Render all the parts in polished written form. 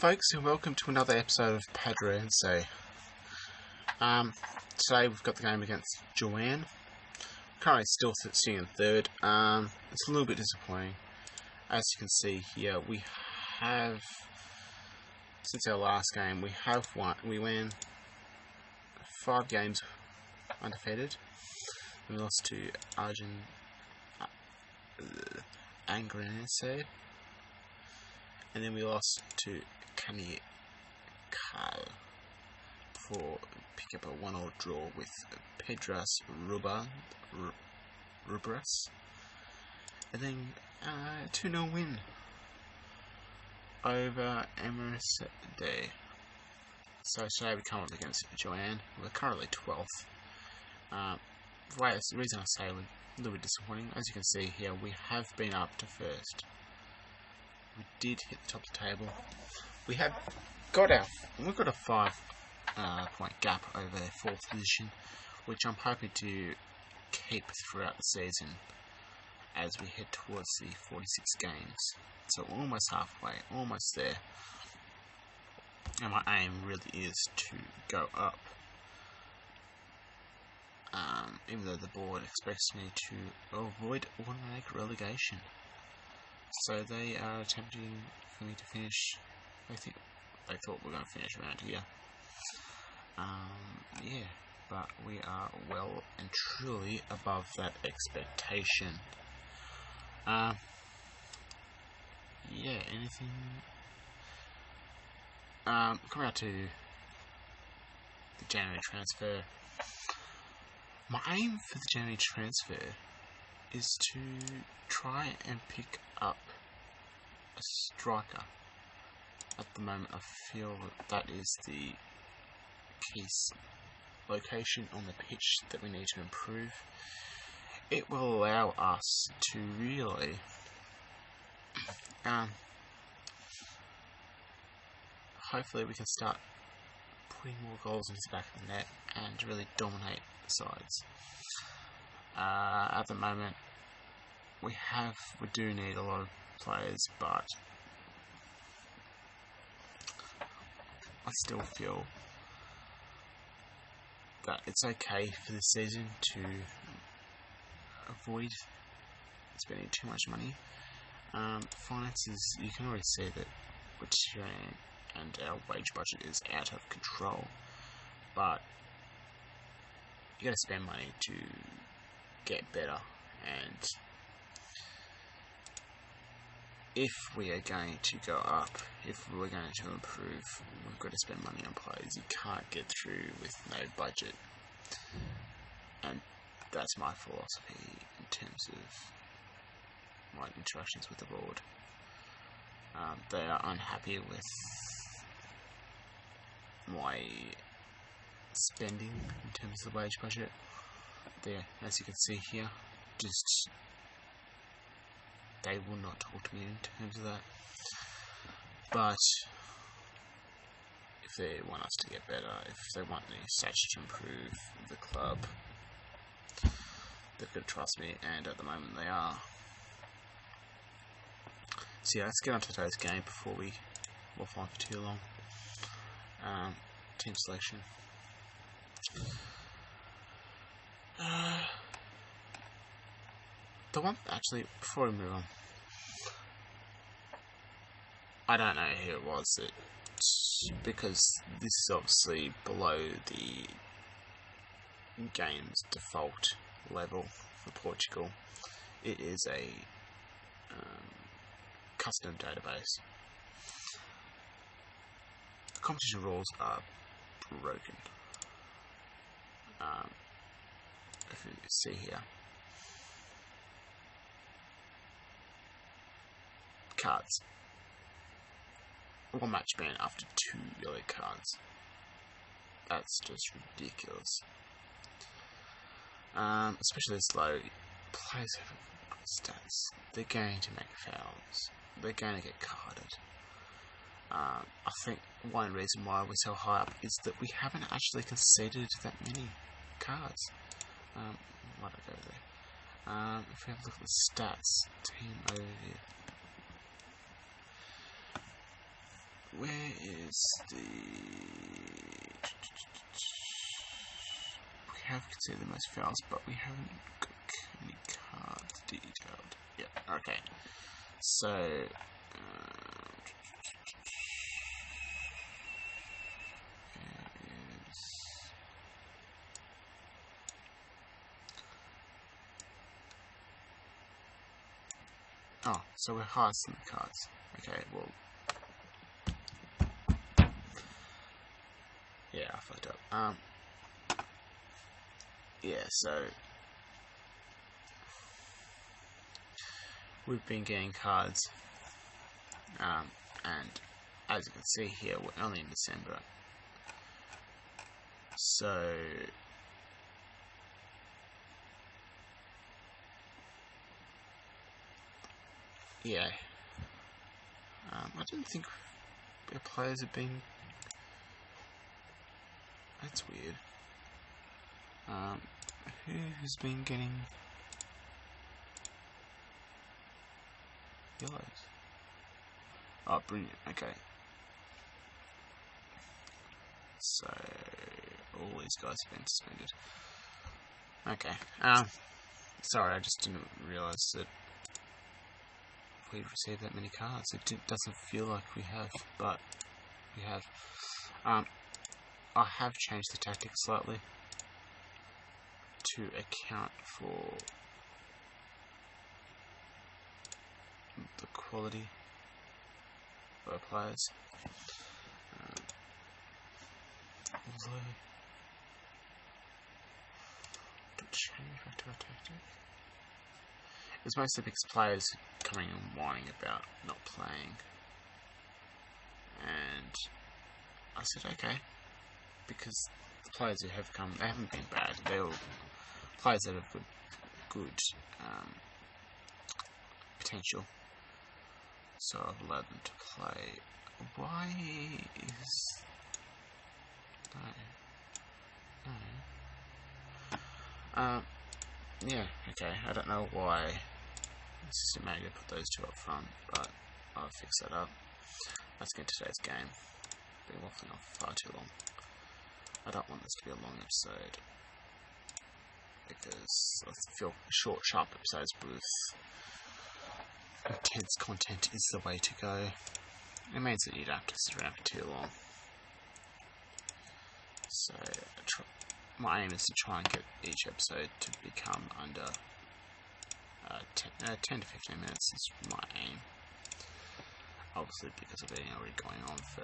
folks, and welcome to another episode of Padroense. Today we've got the game against Joanne. Currently still sitting in third. It's a little bit disappointing. As you can see here, we have, since our last game, we won 5 games undefeated. We lost to Angrense. And then we lost to Canikal for pick up a 1-1 draw with Padroense Rubras. And then 2-0 win over Emerse Day. So today we come up against Joanne. We're currently 12th. The reason I say we're a little bit disappointing, as you can see here, we have been up to first. We did hit the top of the table. We've got a 5-point gap over 4th position, which I'm hoping to keep throughout the season as we head towards the 46 games. So we're almost halfway, almost there. And my aim really is to go up. Even though the board expects me to avoid automatic relegation. So they are attempting for me to finish. I think they thought we were going to finish around here. Yeah, but we are well and truly above that expectation. Yeah, anything? Coming out to the January transfer. My aim for the January transfer is to try and pick up a striker. At the moment, I feel that is the key location on the pitch that we need to improve. It will allow us to really hopefully we can start putting more goals into the back of the net and really dominate sides. At the moment, we do need a lot of players, but I still feel that it's okay for this season to avoid spending too much money. Finances, you can already see that we're tearing and our wage budget is out of control, but you gotta spend money to get better, and if we are going to go up, if we're going to improve, we've got to spend money on players. You can't get through with no budget, and that's my philosophy in terms of my interactions with the board. They are unhappy with my spending in terms of the wage budget. There, as you can see here, just they will not talk to me in terms of that. But if they want us to get better, if they want the statue to improve the club, they've got to trust me, and at the moment they are. So yeah, let's get on to today's game before we waffle on for too long. Team selection. The one, actually, before we move on, I don't know who it was that, because this is obviously below the game's default level for Portugal. It is a custom database. The competition rules are broken. If you see here, cards. 1 match ban after 2 yellow cards. That's just ridiculous. Especially this low. Players have good stats. They're going to make fouls. They're going to get carded. I think one reason why we're so high up is that we haven't actually conceded that many cards. Why'd I go there? If we have a look at the stats, team overview. where is the... We have considered the most fouls, but we haven't got any cards detailed. Yep, okay. So... Oh, so we're highest in the cards. Okay, well... Yeah, I fucked up. Yeah, so... We've been getting cards. And as you can see here, we're only in December. So... Yeah. I didn't think our players have been... That's weird. Who's been getting yellows? Oh, brilliant. Okay. So all these guys have been suspended. Okay. Sorry, I just didn't realise that we've received that many cards. It doesn't feel like we have, but we have. I have changed the tactics slightly to account for the quality of our players. Although, to change back to our tactic, it was mostly because players coming and whining about not playing, and I said okay, because the players who have come, they haven't been bad. They're all players that have good potential, so I've allowed them to play. Why is no? Yeah, okay. I don't know why the system manager put those two up front, but I'll fix that up. Let's get to today's game. Been waffling on far too long. I don't want this to be a long episode, because I feel short, sharp episodes with intense content is the way to go. It means that you don't have to sit around for too long. So, my aim is to try and get each episode to become under 10 to 15 minutes is my aim. Obviously, because of it already going on for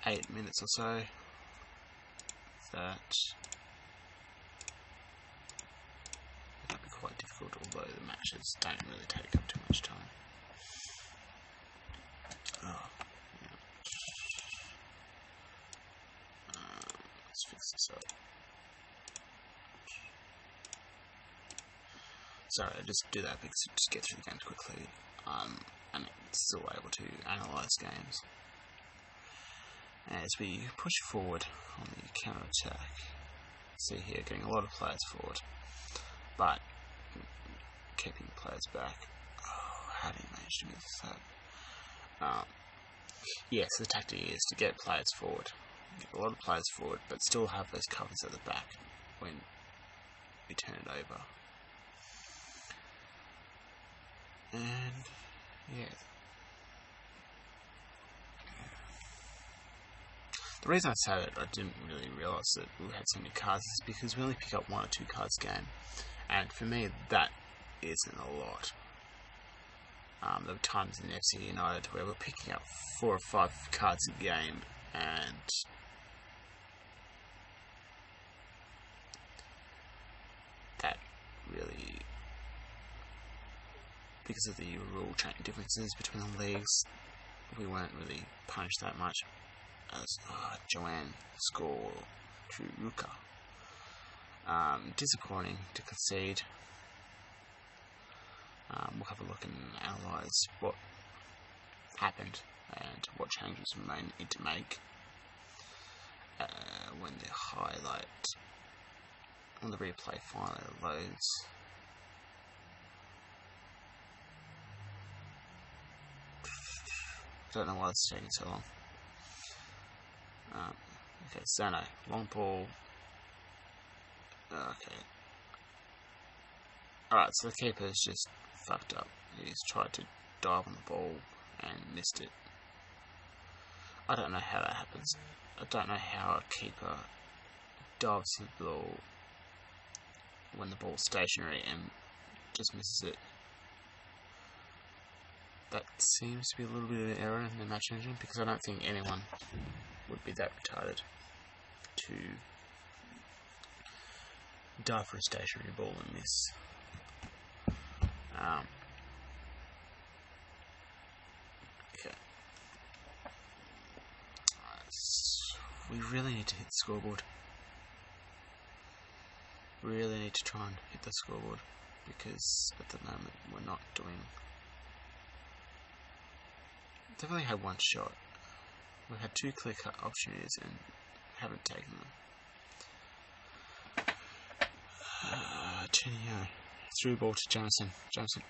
8 minutes or so, that might be quite difficult, although the matches don't really take up too much time. Let's fix this up. Sorry, I just do that because just get through the games quickly, and it's still able to analyse games. As we push forward on the counter attack, see here, getting a lot of players forward, but keeping players back. Oh, how do you manage to miss that? Yes, the tactic is to get players forward, get a lot of players forward, but still have those covers at the back when we turn it over. And yeah, the reason I say that I didn't really realise that we had so many cards is because we only pick up 1 or 2 cards a game, and for me that isn't a lot. There were times in FC United where we're picking up 4 or 5 cards a game, and that really, because of the rule change differences between the leagues, we weren't really punished that much. As Joanne score to Ruka. Disappointing to concede. We'll have a look and analyse what happened and what changes we may need to make when the replay finally loads. I don't know why it's taking so long. Okay, Sano, long ball. Okay. Alright, so the keeper's just fucked up. He's tried to dive on the ball and missed it. I don't know how that happens. I don't know how a keeper dives to the ball when the ball's stationary and just misses it. That seems to be a little bit of an error in the match engine, because I don't think anyone would be that retarded to dive for a stationary ball and miss. Okay. We really need to hit the scoreboard. Really need to try and hit the scoreboard, because at the moment we're not doing. They've only had one shot. We've had 2 clear-cut opportunities and haven't taken them. Chenio. Through ball to Jamison. Jamison.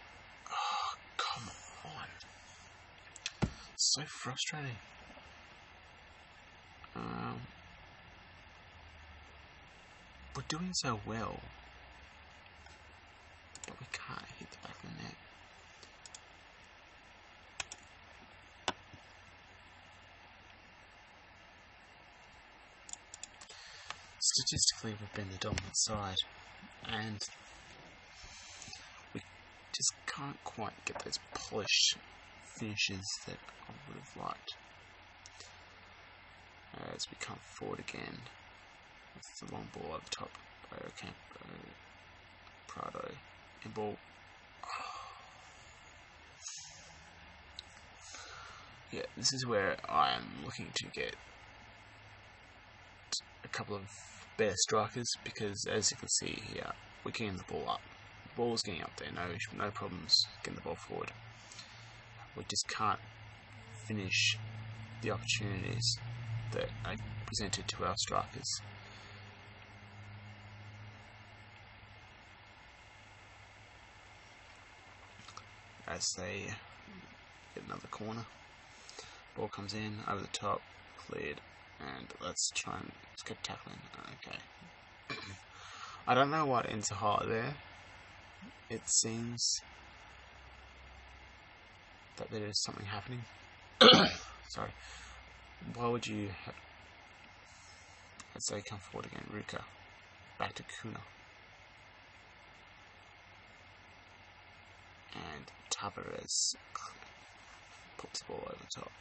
Oh, come on. So frustrating. We're doing so well, but we can't hit the back of the net. Statistically, we've been the dominant side, and we just can't quite get those polished finishes that I would have liked. As we come forward again with the long ball over top, Campo, Prado, and ball. Yeah, this is where I am looking to get a couple of better strikers, because as you can see here, we're getting the ball up. The ball's getting up there, no problems getting the ball forward. We just can't finish the opportunities that are presented to our strikers. As they get another corner, ball comes in over the top, cleared, and let's get tackling. Okay. I don't know what ends high there. It seems that there is something happening. Sorry. Why would you have... Let's say come forward again. Ruka. Back to Kuna. And Tavares puts the ball over the top.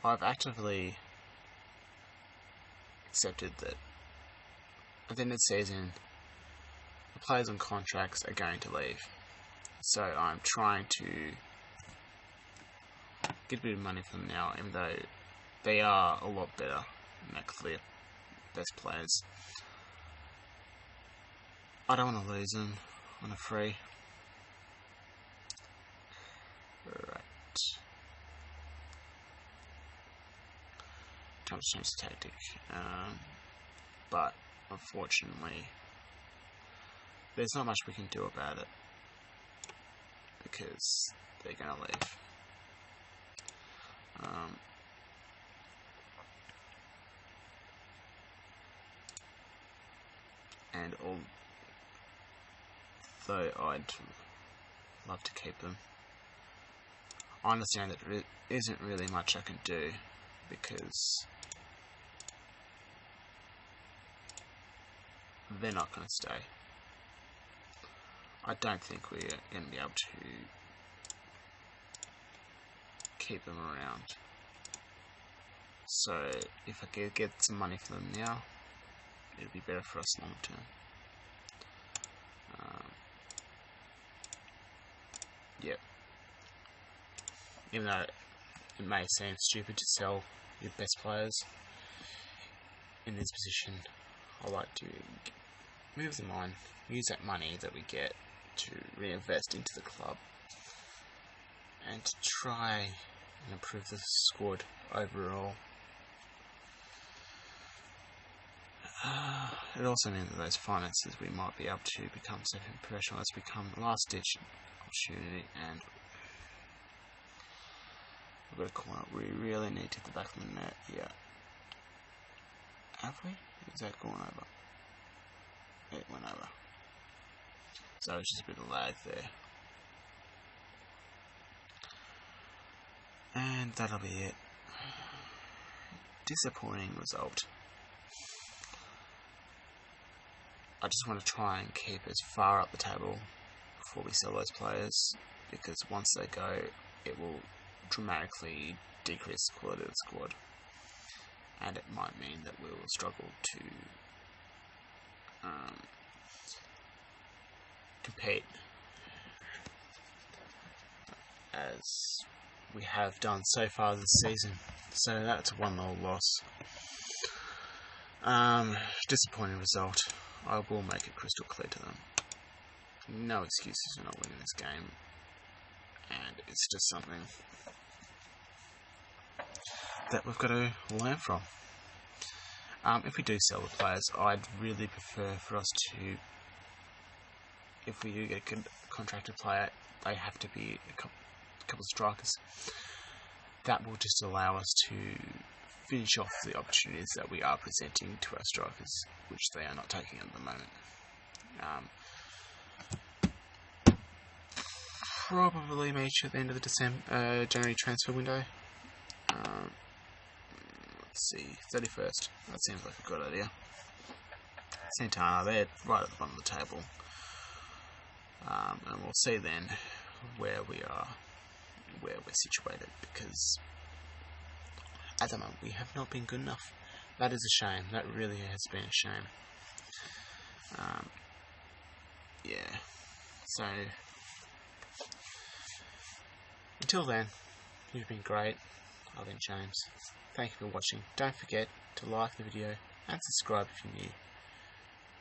I've actively accepted that at the end of the season, the players on contracts are going to leave. So I'm trying to get a bit of money for them now, even though they are a lot better than their clear best players. I don't want to lose them on a free. Right. Time to change the tactic. But unfortunately, there's not much we can do about it, because they're going to leave. And although I'd love to keep them, I understand that there isn't really much I can do, because they're not going to stay. I don't think we're going to be able to keep them around. So if I could get some money for them now, it'll be better for us long term. Yep. Even though it may seem stupid to sell your best players in this position, I like to move them on, use that money that we get to reinvest into the club, and to try and improve the squad overall. It also means that those finances we might be able to become semi-professional has become a last-ditch opportunity, and we've got a corner. We really need to hit the back of the net here. Have we? Is that going over? It went over. So it's just a bit of lag there. And that'll be it. Disappointing result. I just want to try and keep as far up the table before we sell those players, because once they go, it will dramatically decrease the quality of the squad, and it might mean that we will struggle to compete as we have done so far this season. So that's a 1-0 loss. Disappointing result. I will make it crystal clear to them. No excuses for not winning this game, and it's just something that we've got to learn from. If we do sell the players, I'd really prefer for us to, if we do get a contracted player, they have to be a couple of strikers. That will just allow us to finish off the opportunities that we are presenting to our strikers, which they are not taking at the moment. Probably match at the end of the January transfer window. Let's see, 31st. That seems like a good idea. Santana, they're right at the bottom of the table. And we'll see then where we are, where we're situated, because at the moment we have not been good enough. That is a shame. That really has been a shame. Yeah. So until then, you've been great. I've been James. Thank you for watching. Don't forget to like the video and subscribe if you're new.